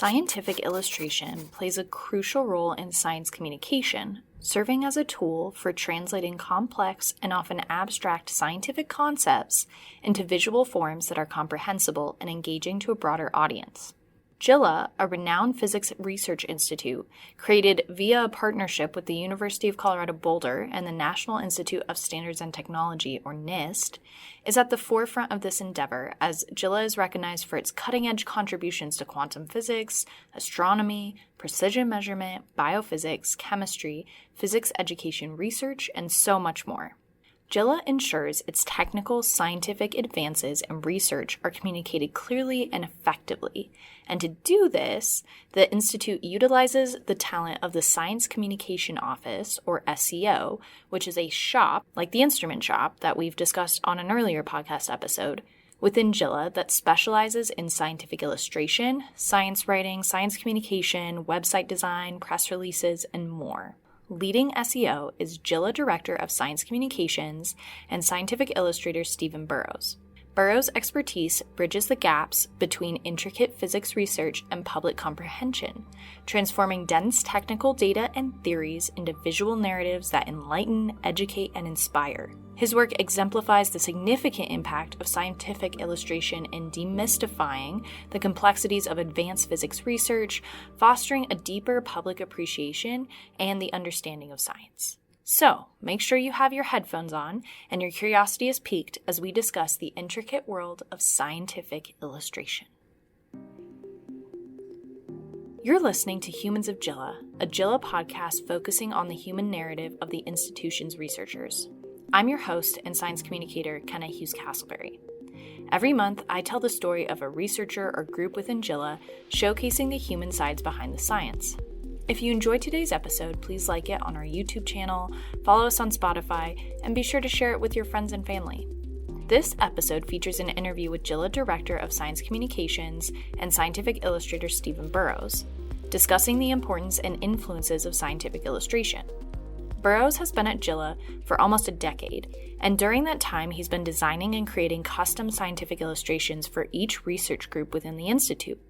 Scientific illustration plays a crucial role in science communication, serving as a tool for translating complex and often abstract scientific concepts into visual forms that are comprehensible and engaging to a broader audience. JILA, a renowned physics research institute, created via a partnership with the University of Colorado Boulder and the National Institute of Standards and Technology, or NIST, is at the forefront of this endeavor, as JILA is recognized for its cutting-edge contributions to quantum physics, astronomy, precision measurement, biophysics, chemistry, physics education research, and so much more. JILA ensures its technical, scientific advances and research are communicated clearly and effectively. And to do this, the Institute utilizes the talent of the Science Communication Office, or SCO, which is a shop, like the instrument shop that we've discussed on an earlier podcast episode, within JILA that specializes in scientific illustration, science writing, science communication, website design, press releases, and more. Leading SEO is JILA Director of Science Communications and Scientific Illustrator Steven Burrows. Burrows' expertise bridges the gaps between intricate physics research and public comprehension, transforming dense technical data and theories into visual narratives that enlighten, educate, and inspire. His work exemplifies the significant impact of scientific illustration in demystifying the complexities of advanced physics research, fostering a deeper public appreciation and the understanding of science. So, make sure you have your headphones on and your curiosity is piqued as we discuss the intricate world of scientific illustration. You're listening to Humans of JILA, a JILA podcast focusing on the human narrative of the institution's researchers. I'm your host and science communicator, Kenna Hughes-Castleberry. Every month, I tell the story of a researcher or group within JILA, showcasing the human sides behind the science. If you enjoyed today's episode, please like it on our YouTube channel, follow us on Spotify, and be sure to share it with your friends and family. This episode features an interview with JILA Director of Science Communications and Scientific Illustrator Steven Burrows, discussing the importance and influences of scientific illustration. Burrows has been at JILA for almost a decade, and during that time he's been designing and creating custom scientific illustrations for each research group within the Institute.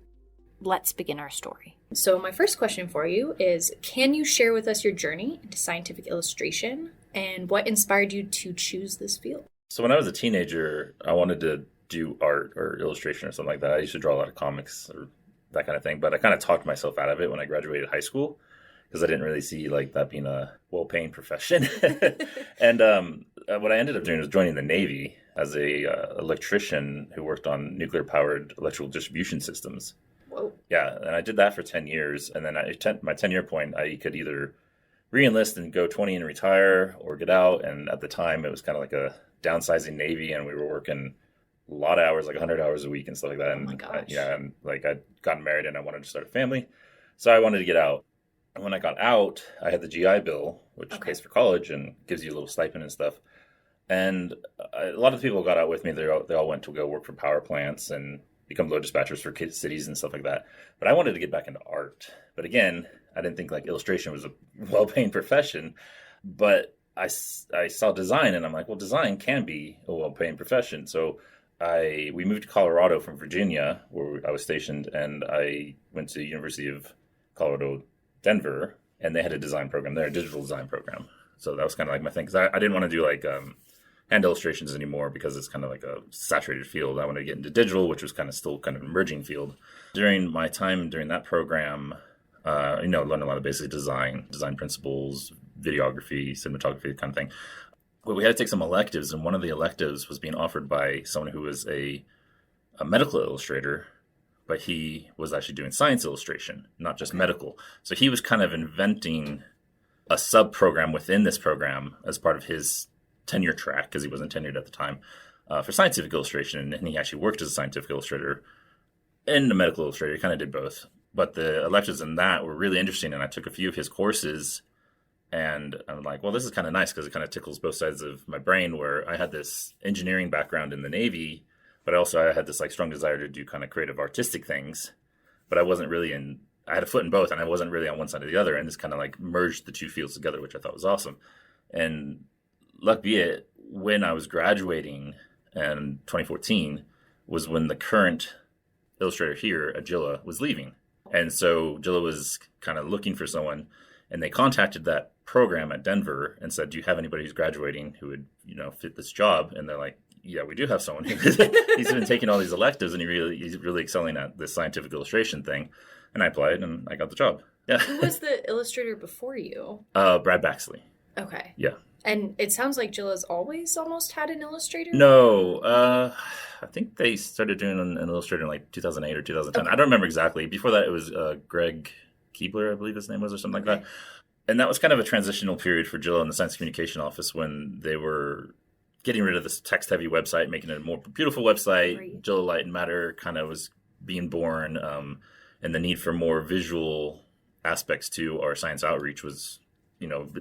Let's begin our story. So my first question for you is, can you share with us your journey into scientific illustration and what inspired you to choose this field? So when I was a teenager, I wanted to do art or illustration or something like that. I used to draw a lot of comics or that kind of thing, but I kind of talked myself out of it when I graduated high school because I didn't really see like that being a well-paying profession. And what I ended up doing was joining the Navy as a electrician who worked on nuclear-powered electrical distribution systems. Whoa. Yeah, and I did that for 10 years. And then my 10-year point, I could either re-enlist and go 20 and retire or get out. And at the time, it was kind of like a downsizing Navy, and we were working a lot of hours, like 100 hours a week and stuff like that. Oh my gosh. And like I'd gotten married and I wanted to start a family. So I wanted to get out. And when I got out, I had the GI Bill, which pays for college and gives you a little stipend and stuff. And a lot of the people got out with me. They all went to go work for power plants and become load dispatchers for cities and stuff like that. But I wanted to get back into art. But again, I didn't think like illustration was a well-paying profession. But I saw design and I'm like, well, design can be a well-paying profession. So we moved to Colorado from Virginia, where I was stationed, and I went to the University of Colorado, Denver, and they had a design program there, a digital design program. So that was kind of like my thing, because I didn't want to do like hand illustrations anymore because it's kind of like a saturated field. I wanted to get into digital, which was kind of still kind of an emerging field. During my time during that program, learned a lot of basic design principles, videography, cinematography, kind of thing. But we had to take some electives, and one of the electives was being offered by someone who was a medical illustrator, but he was actually doing science illustration, not just medical. So he was kind of inventing a sub-program within this program as part of his tenure track, because he wasn't tenured at the time, for scientific illustration. And he actually worked as a scientific illustrator and a medical illustrator. He kind of did both. But the electives in that were really interesting, and I took a few of his courses, and I'm like, well, this is kind of nice because it kind of tickles both sides of my brain, where I had this engineering background in the Navy, but I had this like strong desire to do kind of creative artistic things, but I wasn't really I had a foot in both, and I wasn't really on one side or the other, and this kind of like merged the two fields together, which I thought was awesome. And luck be it, when I was graduating in 2014 was when the current illustrator here at JILA was leaving. And so JILA was kind of looking for someone, and they contacted that program at Denver and said, do you have anybody who's graduating who would, fit this job? And they're like, yeah, we do have someone. He's been taking all these electives, and he's really excelling at this scientific illustration thing. And I applied, and I got the job. Yeah. Who was the illustrator before you? Brad Baxley. Okay. Yeah. And it sounds like JILA's always almost had an illustrator? No. I think they started doing an illustrator in like 2008 or 2010. Okay. I don't remember exactly. Before that, it was Greg Keebler, I believe his name was, or something like that. And that was kind of a transitional period for JILA and the Science Communication Office when they were getting rid of this text-heavy website, making it a more beautiful website. Right. JILA Light and Matter kind of was being born, and the need for more visual aspects to our science outreach was,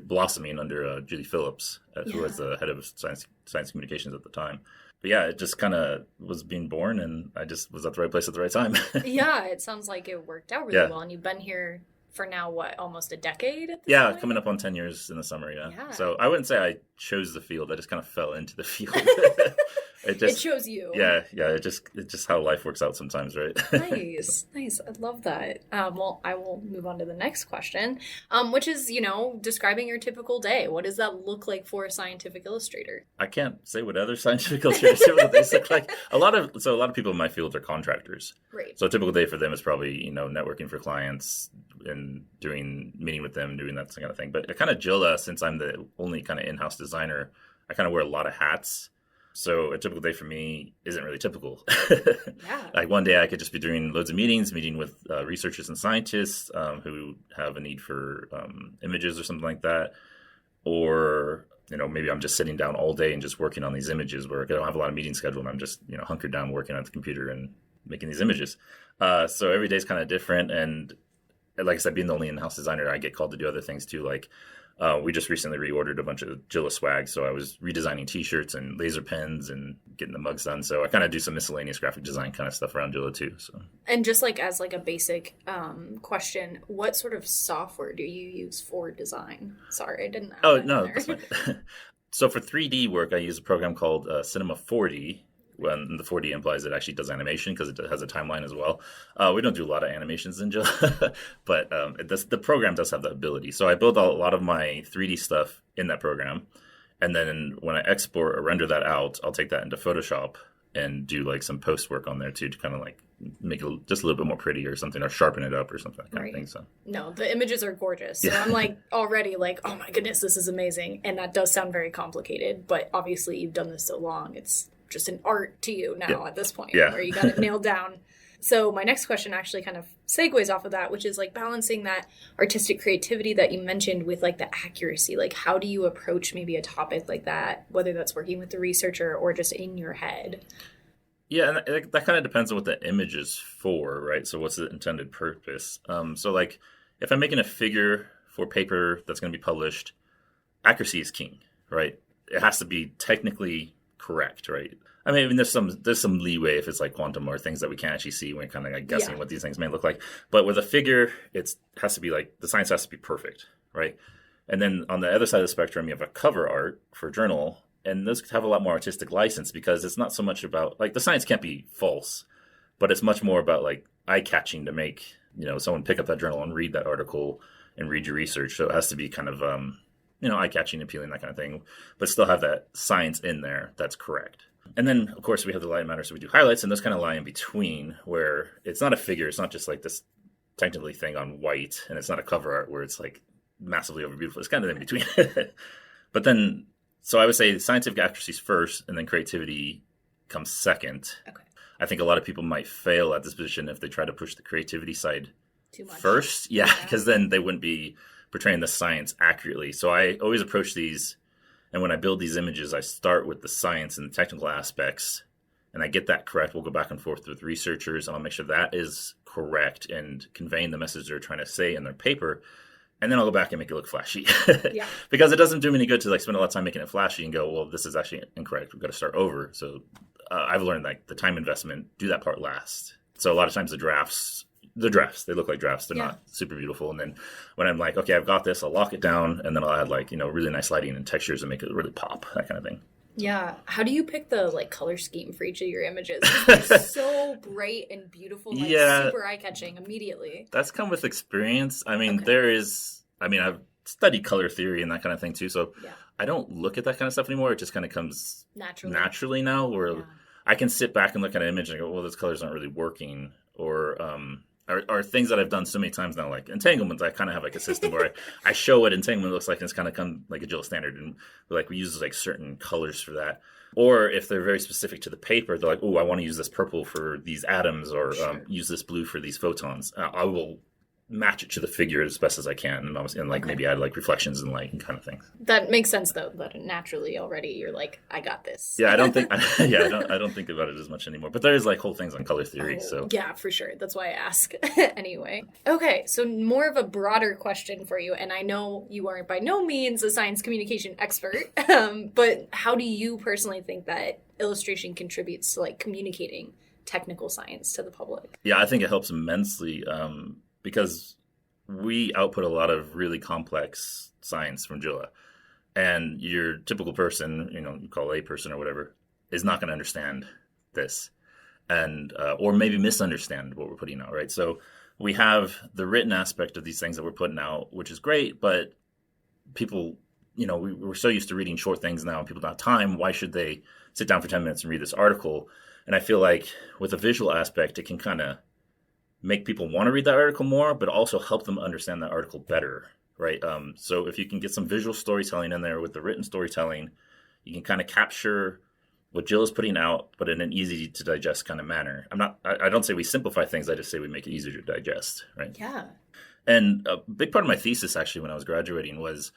blossoming under Julie Phillips, who was the head of science communications at the time. But yeah, it just kind of was being born, and I just was at the right place at the right time. Yeah, it sounds like it worked out really well, and you've been here for now, almost a decade at this point? Coming up on 10 years in the summer, yeah. So I wouldn't say I chose the field. I just kind of fell into the field. It chose you. Yeah. It's just how life works out sometimes, right? Nice. I love that. Well, I will move on to the next question, which is, describing your typical day. What does that look like for a scientific illustrator? I can't say what other scientific illustrators do, what they look like. A lot of people in my field are contractors. Right. So a typical day for them is probably, networking for clients and meeting with them, doing that kind of thing. But kind of JILA, since I'm the only kind of in-house designer, I kind of wear a lot of hats. So a typical day for me isn't really typical. Yeah. Like one day I could just be doing loads of meeting with researchers and scientists who have a need for images or something like that. Or, maybe I'm just sitting down all day and just working on these images where I don't have a lot of meetings scheduled, and I'm just, hunkered down working at the computer and making these images. So every day is kind of different. And like I said, being the only in-house designer, I get called to do other things too. Like we just recently reordered a bunch of JILA swag. So I was redesigning t-shirts and laser pens and getting the mugs done. So I kind of do some miscellaneous graphic design kind of stuff around JILA too. So. And just as a basic question, what sort of software do you use for design? Sorry, I didn't ask. Oh, no, that's fine. So for 3D work, I use a program called Cinema 4D. When the 4D implies it actually does animation because it has a timeline as well. We don't do a lot of animations in JILA, but the program does have the ability. So I build a lot of my 3D stuff in that program. And then when I export or render that out, I'll take that into Photoshop and do some post work on there too to kind of make it just a little bit more pretty or something, or sharpen it up or something, that kind of thing. So no, the images are gorgeous. So I'm already oh my goodness, this is amazing. And that does sound very complicated, but obviously you've done this so long. It's just an art to you now at this point, where you got it nailed down. So my next question actually kind of segues off of that, which is balancing that artistic creativity that you mentioned with the accuracy. How do you approach maybe a topic like that, whether that's working with the researcher or just in your head? Yeah, and that kind of depends on what the image is for, right? So what's the intended purpose? So if I'm making a figure for paper that's going to be published, accuracy is king, right? It has to be technically correct, right? I mean, there's some leeway if it's quantum or things that we can't actually see when kind of guessing what these things may look like. But with a figure, it has to be the science has to be perfect, right? And then on the other side of the spectrum, you have a cover art for a journal, and those have a lot more artistic license because it's not so much about the science can't be false, but it's much more about eye catching to make someone pick up that journal and read that article and read your research. So it has to be kind of eye-catching, appealing, that kind of thing, but still have that science in there that's correct. And then, of course, we have the light and matter, so we do highlights, and those kind of lie in between, where it's not a figure, it's not just this technically thing on white, and it's not a cover art where it's massively over beautiful. It's kind of in between. But then, so I would say scientific accuracy is first, and then creativity comes second. Okay. I think a lot of people might fail at this position if they try to push the creativity side too much first. Yeah, because then they wouldn't be portraying the science accurately. So I always approach these, and when I build these images, I start with the science and the technical aspects, and I get that correct. We'll go back and forth with researchers, and I'll make sure that is correct and conveying the message they're trying to say in their paper. And then I'll go back and make it look flashy. Because it doesn't do me any good to spend a lot of time making it flashy and go, well, this is actually incorrect. We've got to start over. So I've learned the time investment, do that part last. So a lot of times the drafts, they look like drafts. They're not super beautiful. And then when I'm okay, I've got this, I'll lock it down, and then I'll add really nice lighting and textures and make it really pop, that kind of thing. Yeah. How do you pick the like color scheme for each of your images? It's like so bright and beautiful, like super eye-catching immediately. That's come with experience. I mean, Okay. I've studied color theory and that kind of thing too, so Yeah. I don't look at that kind of stuff anymore. It just kind of comes Naturally. naturally now, where Yeah. I can sit back and look at an image and go, well, those colors aren't really working, or are things that I've done so many times now, like entanglements. I kind of have like a system where I show what entanglement looks like, and it's kind of come like a JILA standard, and like we use like certain colors for that. Or if they're very specific to the paper, they're like, oh, I want to use this purple for these atoms, or Sure. use this blue for these photons. I will match it to the figure as best as I can, and obviously, and like maybe add like reflections and light and kind of things. That makes sense though, that naturally already you're like, I got this. Yeah, I don't think I don't think about it as much anymore. But there's like whole things on color theory. So Yeah, for sure. That's why I ask. Anyway. Okay, so more of a broader question for you, and I know you are by no means a science communication expert, but how do you personally think that illustration contributes to like communicating technical science to the public? yeah, I think it helps immensely, because we output a lot of really complex science from JILA, and your typical person, you call a person or whatever, is not going to understand this, and or maybe misunderstand what we're putting out, right? So we have the written aspect of these things that we're putting out, which is great, but people, we're so used to reading short things now, and people don't have time. Why should they sit down for 10 minutes and read this article? And I feel like with a visual aspect, it can kind of make people want to read that article more, but also help them understand that article better, right? So if you can get some visual storytelling in there with the written storytelling, you can kind of capture what Jill is putting out, but in an easy to digest kind of manner. I don't say we simplify things. I just say we make it easier to digest, right? Yeah. And a big part of my thesis, actually, when I was graduating, was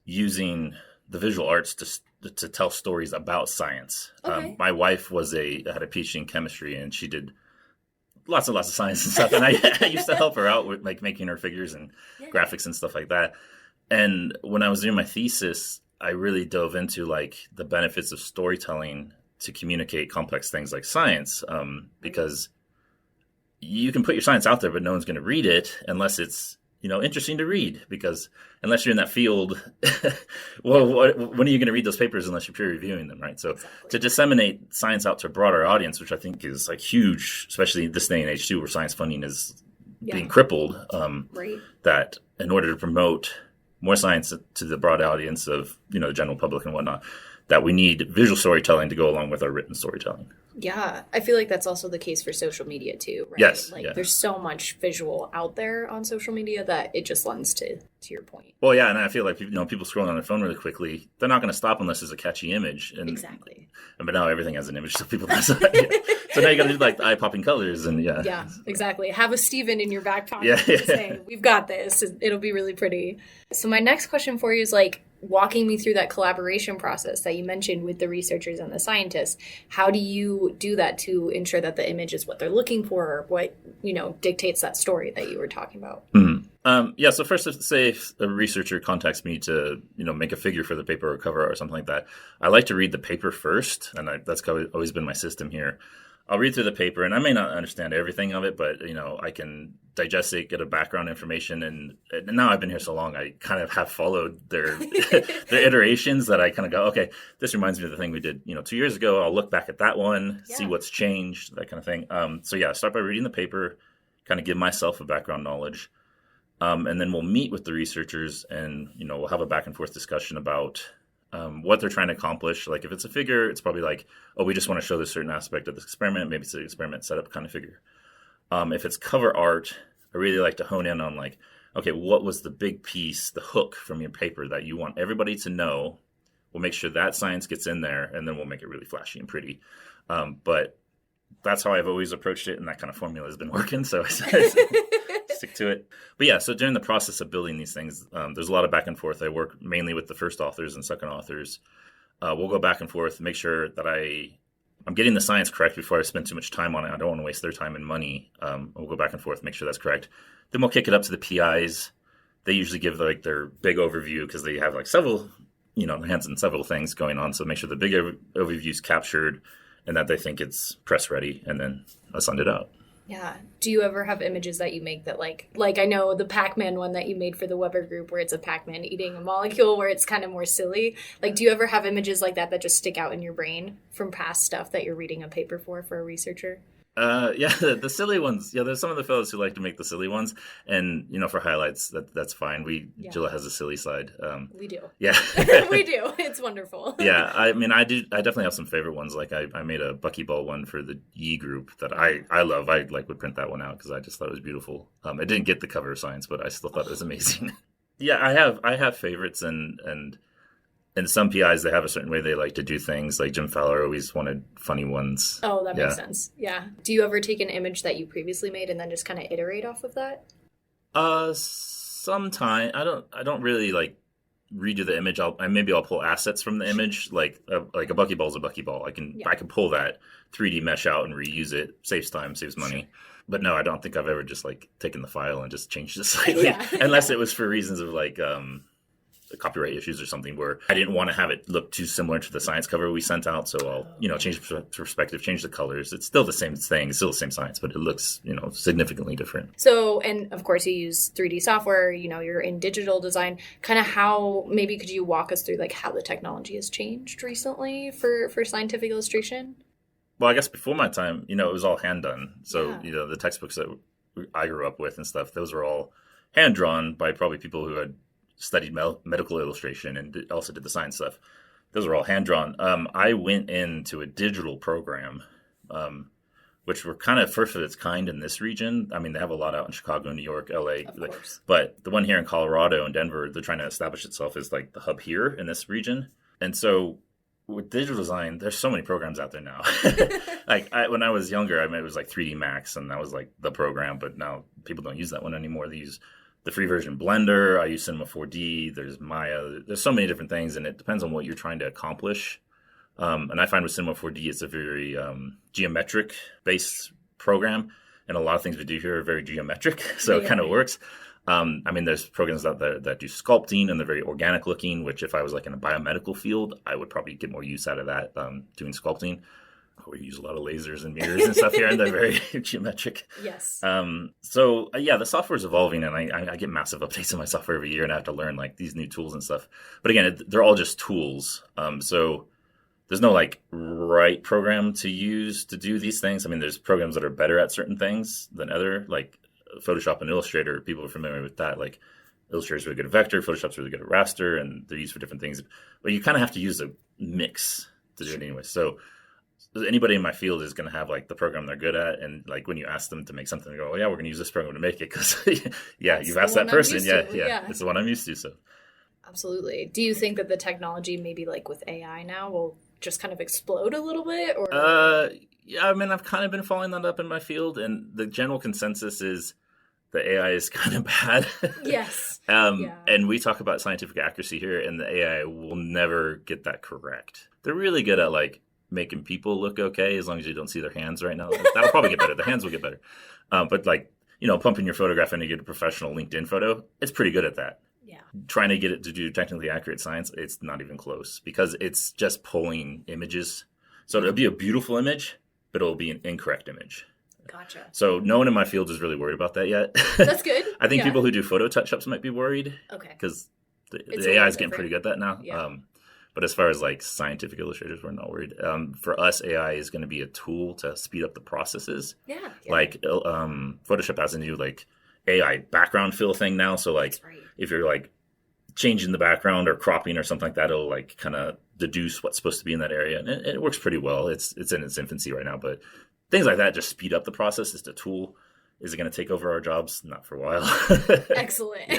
using the visual arts to tell stories about science. Okay. My wife had a PhD in chemistry, and she did lots and lots of science and stuff. And I used to help her out with like making her figures and graphics and stuff like that. And when I was doing my thesis, I really dove into like the benefits of storytelling to communicate complex things like science, because you can put your science out there, but no one's going to read it unless it's interesting to read, because unless you're in that field, well, when are you going to read those papers unless you're peer reviewing them, right? So Exactly. to disseminate science out to a broader audience, which I think is like huge, especially this day and age too, where science funding is being crippled, Right. that in order to promote more science to the broad audience of, the general public and whatnot, that we need visual storytelling to go along with our written storytelling. Yeah, I feel like that's also the case for social media too, right? Yes, Like yeah. there's so much visual out there on social media that it just lends to your point. Well, yeah, and I feel like people scrolling on their phone really quickly, they're not going to stop unless there's a catchy image. And, Exactly. But now everything has an image, so people. So now you got to do like the eye-popping colors, and yeah. Yeah, exactly. Have a Steven in your back pocket. Yeah. To say, we've got this. It'll be really pretty. So my next question for you is like walking me through that collaboration process that you mentioned with the researchers and the scientists. How do you do that to ensure that the image is what they're looking for, or what, dictates that story that you were talking about? Mm-hmm. Yeah, so first, say if a researcher contacts me to, make a figure for the paper or cover art or something like that, I like to read the paper first, and that's always been my system here. I'll read through the paper, and I may not understand everything of it, but, I can digest it, get a background information, and now I've been here so long, I kind of have followed their their iterations that I kind of go, okay, this reminds me of the thing we did, 2 years ago. I'll look back at that one, see what's changed, that kind of thing. So yeah, start by reading the paper, kind of give myself a background knowledge. And then we'll meet with the researchers, and we'll have a back and forth discussion about what they're trying to accomplish. Like if it's a figure, it's probably like, oh, we just want to show this certain aspect of this experiment. Maybe it's an experiment setup kind of figure. If it's cover art, I really like to hone in on like, okay, what was the big piece, the hook from your paper that you want everybody to know? We'll make sure that science gets in there, and then we'll make it really flashy and pretty. But that's how I've always approached it, and that kind of formula has been working. So stick to it. But yeah, so during the process of building these things, there's a lot of back and forth. I work mainly with the first authors and second authors. We'll go back and forth, make sure that I'm getting the science correct before I spend too much time on it. I don't want to waste their time and money. We'll go back and forth, make sure that's correct. Then we'll kick it up to the PIs. They usually give like their big overview, because they have like several, hands in several things going on. So make sure the big overview is captured and that they think it's press ready, and then I send it out. Yeah. Do you ever have images that you make that like I know the Pac-Man one that you made for the Weber group where it's a Pac-Man eating a molecule where it's kind of more silly. Like, do you ever have images like that that just stick out in your brain from past stuff that you're reading a paper for a researcher? Yeah, the silly ones. Yeah, there's some of the fellows who like to make the silly ones, and for highlights, that's fine. JILA has a silly side. We do. Yeah, we do. It's wonderful. Yeah, I mean, I definitely have some favorite ones. Like I made a buckyball one for the Yi group that I love. I would print that one out because I just thought it was beautiful. It didn't get the cover of Science, but I still thought it was amazing. Yeah, I have favorites, and some PIs, they have a certain way they like to do things. Like Jim Fowler always wanted funny ones. Oh, that makes sense. Yeah. Do you ever take an image that you previously made and then just kind of iterate off of that? Sometime I don't really like redo the image. Maybe I'll pull assets from the image. Like a buckyball is a buckyball. I can pull that 3D mesh out and reuse it. Saves time, saves money. But no, I don't think I've ever just like taken the file and just changed it slightly, unless it was for reasons of like copyright issues or something where I didn't want to have it look too similar to the Science cover we sent out. So I'll, change the perspective, change the colors. It's still the same thing. It's still the same Science, but it looks, significantly different. So, and of course you use 3D software, you're in digital design. Kind of how, maybe could you walk us through like how the technology has changed recently for scientific illustration? Well, I guess before my time, it was all hand done. So, the textbooks that I grew up with and stuff, those were all hand drawn by probably people who had studied medical illustration and also did the Science stuff. Those were all hand drawn. I went into a digital program, which were kind of first of its kind in this region. I mean, they have a lot out in Chicago, New York, LA, but the one here in Colorado and Denver, they're trying to establish itself as like the hub here in this region. And so with digital design, there's so many programs out there now. When I was younger, it was like 3D Max, and that was like the program. But now people don't use that one anymore. They use the free version Blender. I use Cinema 4D. There's Maya. There's so many different things, and it depends on what you're trying to accomplish. And I find with Cinema 4D, it's a very geometric-based program, and a lot of things we do here are very geometric, so it kind of works. There's programs out there that do sculpting, and they're very organic looking, which if I was like in a biomedical field, I would probably get more use out of that, doing sculpting. We use a lot of lasers and mirrors and stuff here, and they're very geometric. Yes. The software is evolving, and I get massive updates in my software every year, and I have to learn like these new tools and stuff. But again, they're all just tools. So there's no like right program to use to do these things. I mean, there's programs that are better at certain things than other, like Photoshop and Illustrator. People are familiar with that. Like Illustrator's really good at vector, Photoshop's really good at raster, and they're used for different things. But you kind of have to use a mix to do it anyway. So anybody in my field is going to have like the program they're good at, and like when you ask them to make something, they go, "Oh yeah, we're going to use this program to make it," because you've asked that person. Yeah, it's the one I'm used to. So absolutely. Do you think that the technology, maybe like with AI now, will just kind of explode a little bit? Or I've kind of been following that up in my field, and the general consensus is the AI is kind of bad. Yes. And we talk about scientific accuracy here, and the AI will never get that correct. They're really good at like making people look okay, as long as you don't see their hands right now. That'll probably get better. The hands will get better. But like, pumping your photograph in to get a professional LinkedIn photo, it's pretty good at that. Yeah. Trying to get it to do technically accurate science, it's not even close, because it's just pulling images. So it'll be a beautiful image, but it'll be an incorrect image. Gotcha. So no one in my field is really worried about that yet. That's good. I think people who do photo touch-ups might be worried. Okay. Because the AI is getting pretty good at that now. Yeah. But as far as like scientific illustrators, we're not worried. For us, AI is going to be a tool to speed up the processes. Yeah. Like Photoshop has a new like AI background fill thing now. So like if you're like changing the background or cropping or something like that, it'll like kind of deduce what's supposed to be in that area, and it works pretty well. It's in its infancy right now, but things like that just speed up the process. It's a tool. Is it going to take over our jobs? Not for a while. Excellent.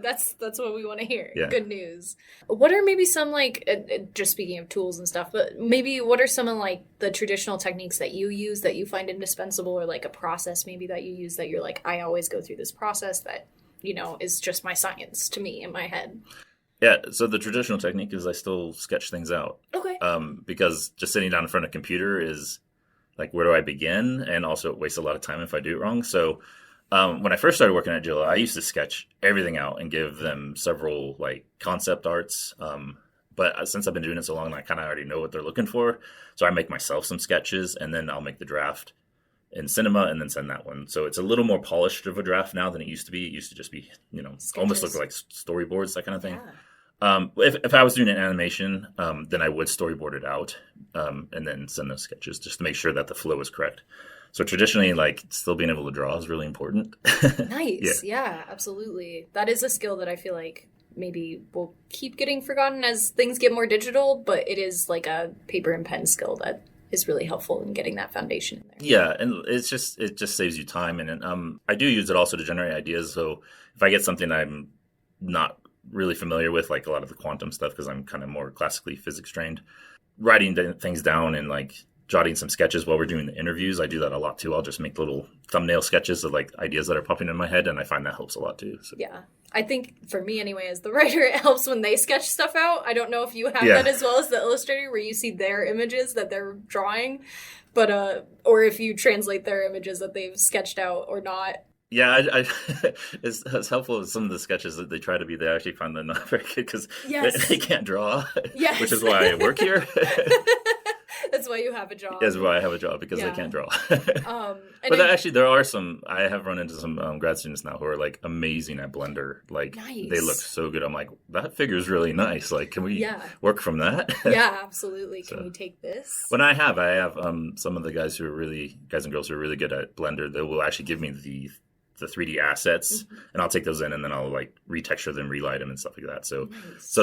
That's what we want to hear. Yeah. Good news. What are maybe some like, just speaking of tools and stuff, but maybe what are some of like the traditional techniques that you use that you find indispensable, or like a process maybe that you use that you're like, I always go through this process that, is just my science to me in my head? Yeah. So the traditional technique is I still sketch things out. Okay. Because just sitting down in front of a computer is like, where do I begin? And also it wastes a lot of time if I do it wrong. So when I first started working at JILA, I used to sketch everything out and give them several like concept arts. But since I've been doing it so long, I kind of already know what they're looking for. So I make myself some sketches, and then I'll make the draft. in cinema and then send that one. So it's a little more polished of a draft now than it used to be. It used to just be, almost look like storyboards, that kind of thing. Yeah. If I was doing an animation, then I would storyboard it out and then send those sketches just to make sure that the flow is correct. So traditionally, like, still being able to draw is really important. Nice. Yeah, absolutely. That is a skill that I feel like maybe will keep getting forgotten as things get more digital, but it is like a paper and pen skill that is really helpful in getting that foundation in there. Yeah, and it just saves you time. And I do use it also to generate ideas. So if I get something I'm not really familiar with, like a lot of the quantum stuff, because I'm kind of more classically physics trained, writing things down and like jotting some sketches while we're doing the interviews, I do that a lot too. I'll just make little thumbnail sketches of like ideas that are popping in my head, and I find that helps a lot too. So. Yeah. I think for me anyway, as the writer, it helps when they sketch stuff out. I don't know if you have that as well as the illustrator, where you see their images that they're drawing, but or if you translate their images that they've sketched out or not. Yeah, it's helpful with some of the sketches that they try to be. They actually find them not very good because they can't draw, which is why I work here. That's why you have a job. That's why I have a job, because I can't draw. But actually, there are some. I have run into some grad students now who are like amazing at Blender. Like they look so good. I'm like, that figure is really nice. Like, can we work from that? Yeah, absolutely. Can we take this? When I have some of the guys and girls who are really good at Blender. They will actually give me the 3D assets, and I'll take those in, and then I'll like retexture them, relight them, and stuff like that. So,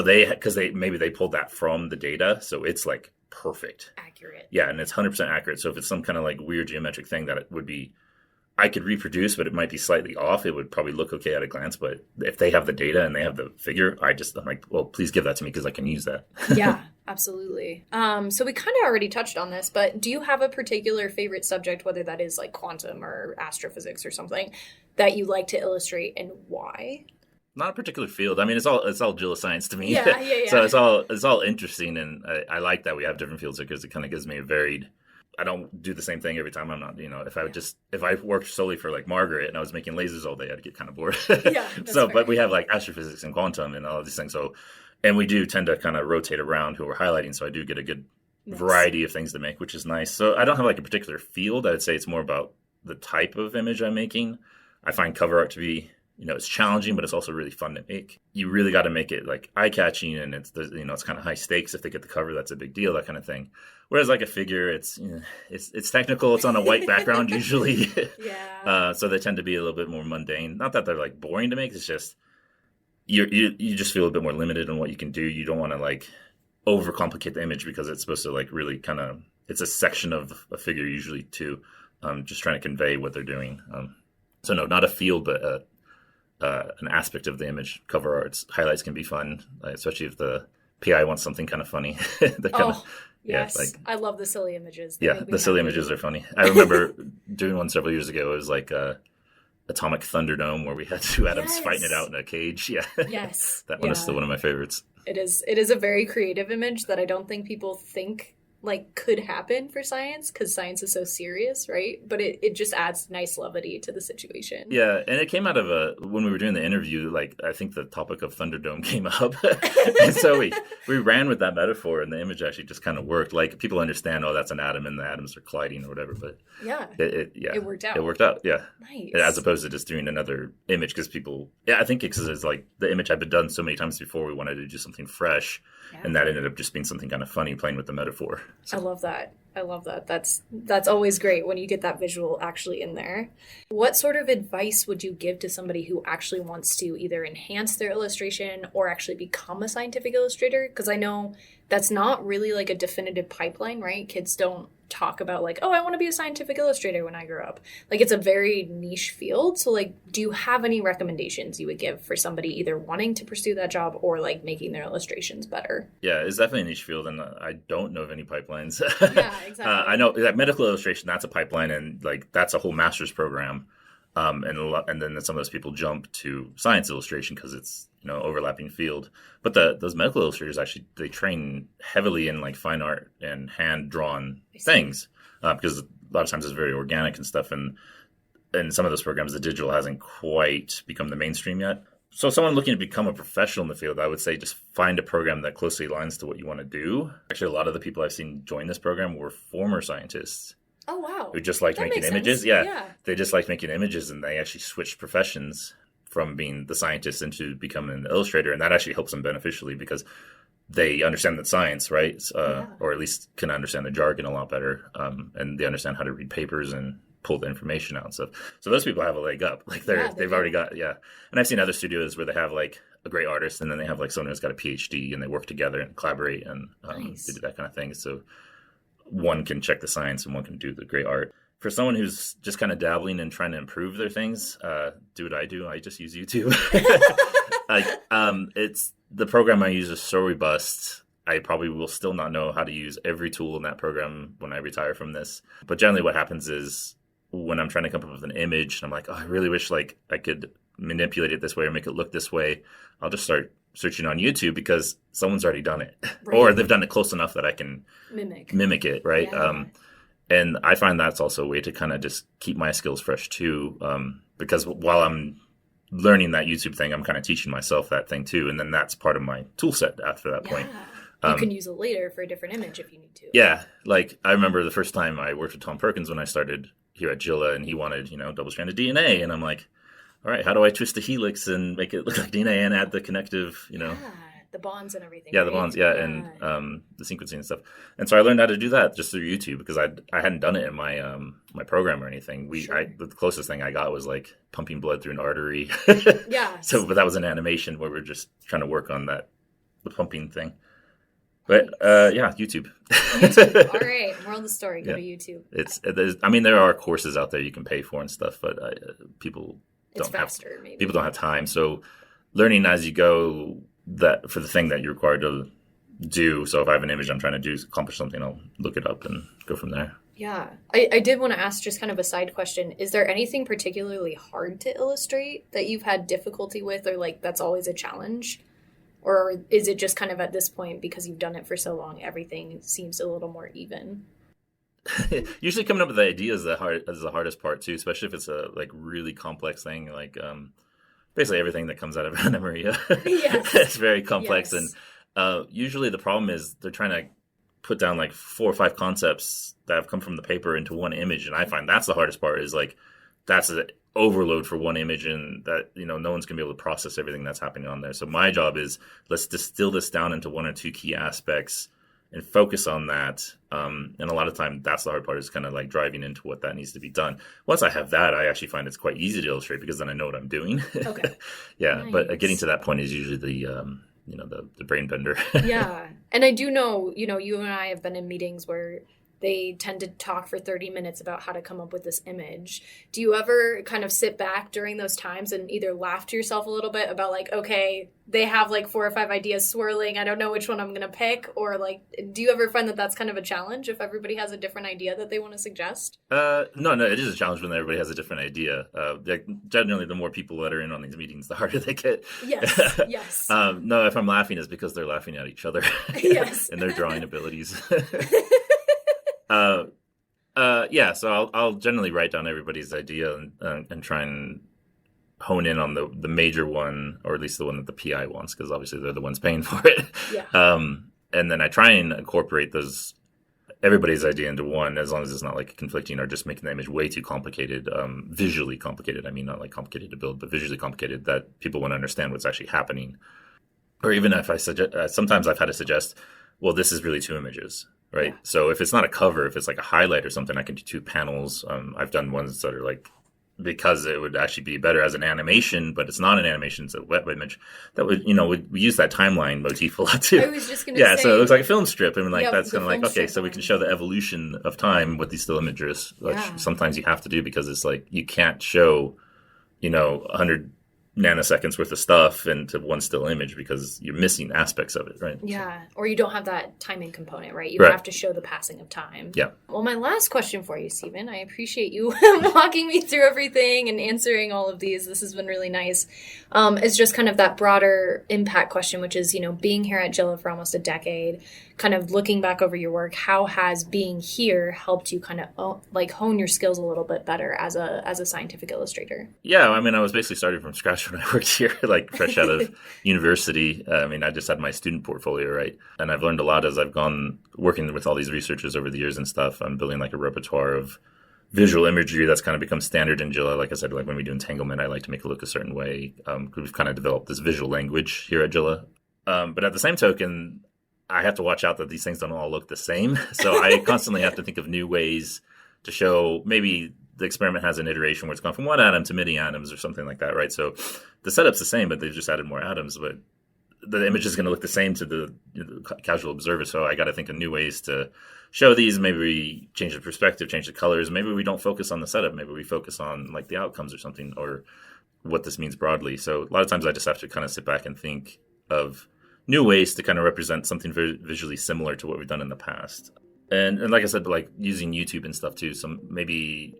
because they pulled that from the data, so it's like perfect, accurate. Yeah, and it's 100% accurate. So if it's some kind of like weird geometric thing that it would be, I could reproduce, but it might be slightly off. It would probably look okay at a glance, but if they have the data and they have the figure, I'm like, well, please give that to me because I can use that. Yeah, absolutely. So we kind of already touched on this, but do you have a particular favorite subject, whether that is like quantum or astrophysics or something, that you like to illustrate, and why? Not a particular field. I mean, it's all JILA science to me. Yeah. So it's all interesting, and I like that we have different fields because it kind of gives me a varied. I don't do the same thing every time. I'm not, if I worked solely for like Margaret and I was making lasers all day, I'd get kind of bored. Yeah. But we have like astrophysics and quantum and all of these things. So, and we do tend to kind of rotate around who we're highlighting. So I do get a good variety of things to make, which is nice. So I don't have like a particular field. I'd say it's more about the type of image I'm making. I find cover art to be, it's challenging, but it's also really fun to make. You really got to make it like eye-catching, and it's kind of high stakes. If they get the cover, that's a big deal, that kind of thing. Whereas like a figure, it's technical. It's on a white background usually. Yeah. So they tend to be a little bit more mundane. Not that they're like boring to make. It's just you just feel a bit more limited on what you can do. You don't want to like overcomplicate the image because it's supposed to like really kind of, it's a section of a figure usually too. Just trying to convey what they're doing. So no, not a field, but an aspect of the image. Cover arts, highlights can be fun, especially if the PI wants something kind of funny. Yes. I love the silly images. The silly images are funny. I remember doing one several years ago. It was like Atomic Thunderdome, where we had two atoms fighting it out in a cage. Yeah. Yes. That one is still one of my favorites. It is a very creative image that I don't think people think like could happen for science, because science is so serious, right? But it just adds nice levity to the situation. Yeah, and it came out of when we were doing the interview, like I think the topic of Thunderdome came up. And so we ran with that metaphor, and the image actually just kind of worked. Like people understand, oh, that's an atom and the atoms are colliding or whatever, but it worked out. It worked out, yeah. Nice. As opposed to just doing another image, because I think it's like the image had been done so many times before, we wanted to do something fresh. Yeah. And that ended up just being something kind of funny, playing with the metaphor. So. I love that. That's always great when you get that visual actually in there. What sort of advice would you give to somebody who actually wants to either enhance their illustration or actually become a scientific illustrator? Because I know that's not really like a definitive pipeline, right? Kids don't talk about like, oh, I want to be a scientific illustrator when I grow up. Like it's a very niche field. So like, do you have any recommendations you would give for somebody either wanting to pursue that job or like making their illustrations better? Yeah, it's definitely a niche field, and I don't know of any pipelines. Yeah, exactly. I know that medical illustration, that's a pipeline, and like that's a whole master's program. And then some of those people jump to science illustration because it's overlapping field. But those medical illustrators actually, they train heavily in like fine art and hand drawn things because a lot of times it's very organic and stuff. And some of those programs, the digital hasn't quite become the mainstream yet. So someone looking to become a professional in the field, I would say just find a program that closely aligns to what you want to do. Actually, a lot of the people I've seen join this program were former scientists. Oh, wow. who just liked That making makes images. sense. Yeah, Yeah. they just liked making images, and they actually switched professions from being the scientist into becoming an illustrator, and that actually helps them beneficially because they understand the science, right? Or at least can understand the jargon a lot better, and they understand how to read papers and pull the information out and stuff. So those people have a leg up. Like they've already got, And I've seen other studios where they have like a great artist, and then they have like someone who's got a PhD, and they work together and collaborate, and they do that kind of thing. So one can check the science, and one can do the great art. For someone who's just kind of dabbling and trying to improve their things, do what I do. I just use YouTube. It's the program I use is so robust. I probably will still not know how to use every tool in that program when I retire from this. But generally what happens is when I'm trying to come up with an image, and I'm like, oh, I really wish like I could manipulate it this way or make it look this way, I'll just start searching on YouTube because someone's already done it. Right. Or they've done it close enough that I can mimic it, right? Yeah. And I find that's also a way to kind of just keep my skills fresh too, because while I'm learning that YouTube thing, I'm kind of teaching myself that thing too, and then that's part of my tool set after that point. You can use it later for a different image if you need to. Yeah, like I remember the first time I worked with Tom Perkins when I started here at JILA, and he wanted, double-stranded DNA, and I'm like, all right, how do I twist the helix and make it look like DNA and add the connective, the bonds and everything. Yeah, right? The bonds, and the sequencing and stuff. And so I learned how to do that just through YouTube because I hadn't done it in my my program or anything. The closest thing I got was like pumping blood through an artery. Yeah. But that was an animation where we're just trying to work on the pumping thing. But YouTube. YouTube. All right, moral of the story: go to YouTube. There are courses out there you can pay for and stuff, but people don't have time. So learning as you go. That for the thing that you're required to do. So if I have an image I'm trying to accomplish something, I'll look it up and go from there. Yeah. I did want to ask just kind of a side question. Is there anything particularly hard to illustrate that you've had difficulty with, or like that's always a challenge? Or is it just kind of at this point, because you've done it for so long, everything seems a little more even? Usually coming up with the idea is the hardest part too, especially if it's a like really complex thing, like basically everything that comes out of Anna Maria. Yes. It's very complex. Yes. And usually the problem is they're trying to put down like 4 or 5 concepts that have come from the paper into one image. And I find that's the hardest part is like, that's an overload for one image, and that, no one's going to be able to process everything that's happening on there. So my job is let's distill this down into 1 or 2 key aspects and focus on that. And a lot of time that's the hard part is kind of like driving into what that needs to be done. Once I have that, I actually find it's quite easy to illustrate because then I know what I'm doing. Okay. Yeah. Nice. But getting to that point is usually the brain bender. Yeah. And I do know, you and I have been in meetings where they tend to talk for 30 minutes about how to come up with this image. Do you ever kind of sit back during those times and either laugh to yourself a little bit about like, okay, they have like 4 or 5 ideas swirling, I don't know which one I'm going to pick? Or like, do you ever find that that's kind of a challenge if everybody has a different idea that they want to suggest? No, it is a challenge when everybody has a different idea. Generally, the more people that are in on these meetings, the harder they get. Yes, yes. No, if I'm laughing, it's because they're laughing at each other. Yes. And their drawing abilities. So I'll generally write down everybody's idea and try and hone in on the major one, or at least the one that the PI wants, because obviously they're the ones paying for it. Yeah. And then I try and incorporate everybody's idea into one, as long as it's not like conflicting or just making the image way too complicated, visually complicated. I mean, not like complicated to build, but visually complicated that people want to understand what's actually happening. Or even if I suggest, sometimes I've had to suggest, well, this is really 2 images. Right. Yeah. So if it's not a cover, if it's like a highlight or something, I can do 2 panels. I've done ones that are like, because it would actually be better as an animation, but it's not an animation, it's a web image. That would, we use that timeline motif a lot too. I was just going to say. Yeah, so it looks like a film strip. And that's kind of like, okay, so we can show the evolution of time with these still images, which sometimes you have to do because it's like, you can't show, 100 nanoseconds worth of stuff into one still image because you're missing aspects of it, right? Yeah, or you don't have that timing component, right? You have to show the passing of time. Yeah. Well, my last question for you, Steven, I appreciate you walking me through everything and answering all of these. This has been really nice. It's just kind of that broader impact question, which is, being here at JILA for almost a decade, kind of looking back over your work, how has being here helped you kind of like hone your skills a little bit better as a scientific illustrator? Yeah, I mean, I was basically starting from scratch when I worked here, like fresh out of university. I mean, I just had my student portfolio, right? And I've learned a lot as I've gone working with all these researchers over the years and stuff. I'm building like a repertoire of visual imagery that's kind of become standard in JILA. Like I said, like when we do entanglement, I like to make it look a certain way. We've kind of developed this visual language here at JILA. But at the same token, I have to watch out that these things don't all look the same. So I constantly have to think of new ways to show maybe the experiment has an iteration where it's gone from one atom to many atoms or something like that, right? So the setup's the same, but they've just added more atoms. But the image is going to look the same to the casual observer. So I got to think of new ways to show these. Maybe we change the perspective, change the colors. Maybe we don't focus on the setup. Maybe we focus on like the outcomes or something, or what this means broadly. So a lot of times I just have to kind of sit back and think of new ways to kind of represent something very visually similar to what we've done in the past. And like I said, like using YouTube and stuff too. So maybe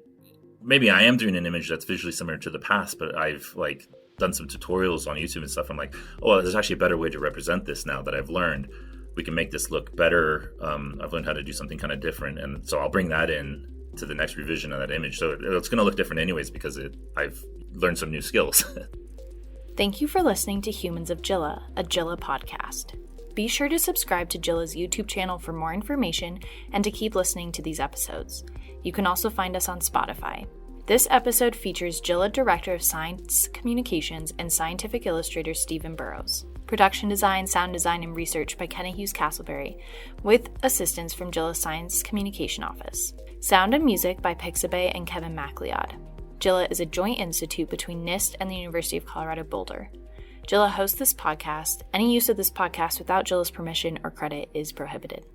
I am doing an image that's visually similar to the past, but I've like done some tutorials on YouTube and stuff. I'm like, oh, there's actually a better way to represent this now that I've learned. We can make this look better. I've learned how to do something kind of different. And so I'll bring that in to the next revision of that image. So it's going to look different anyways because I've learned some new skills. Thank you for listening to Humans of JILA, a JILA podcast. Be sure to subscribe to JILA's YouTube channel for more information and to keep listening to these episodes. You can also find us on Spotify. This episode features JILA Director of Science Communications and Scientific Illustrator Steven Burrows. Production design, sound design, and research by Kenna Hughes Castleberry, with assistance from JILA's Science Communication Office. Sound and music by Pixabay and Kevin MacLeod. JILA is a joint institute between NIST and the University of Colorado Boulder. JILA hosts this podcast. Any use of this podcast without JILA's permission or credit is prohibited.